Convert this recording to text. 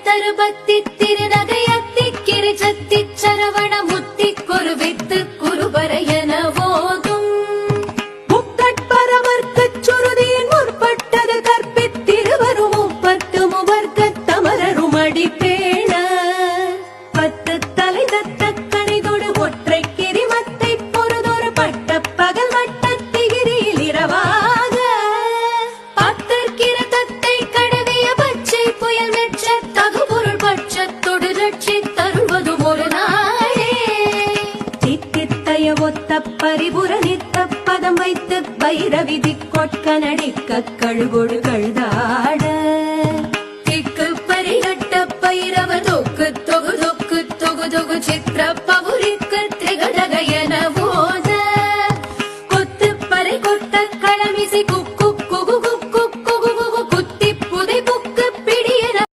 தருபத்தி திருநகையத்தி கிரிச்சத்தி சரவண முத்தி குருவித்து குருபரையன போதும் முக்கட்பரவர்க்கு சுருதியின் முற்பட்டது கற்பித்திருவரும் முப்பத்து முவர்க்க தமரரும் அடிப்பேண பத்து தலை தத்த கணிதொடு ஒற்றை கிரிமத்தை பொறுதொரு பட்ட பகல் வட்டத்திகிரியில் இரவாக பத்தற்கிற தத்தை கடவிய பச்சை புயல் மெச்ச தகுபொருள் பட்சத்தொடு ரட்சி தருவதும் ஒரு நாளே சித்தித்தைய ஒத்த பரிபுர நித்த பதம் வைத்து பைரவிதி கொட்க நடிக்க கழுகொடு கழுதாட திக்கு பரிகட்ட பைரவ தொக்கு தொகு தொகு தொகு தொகு சித்திர பவுரி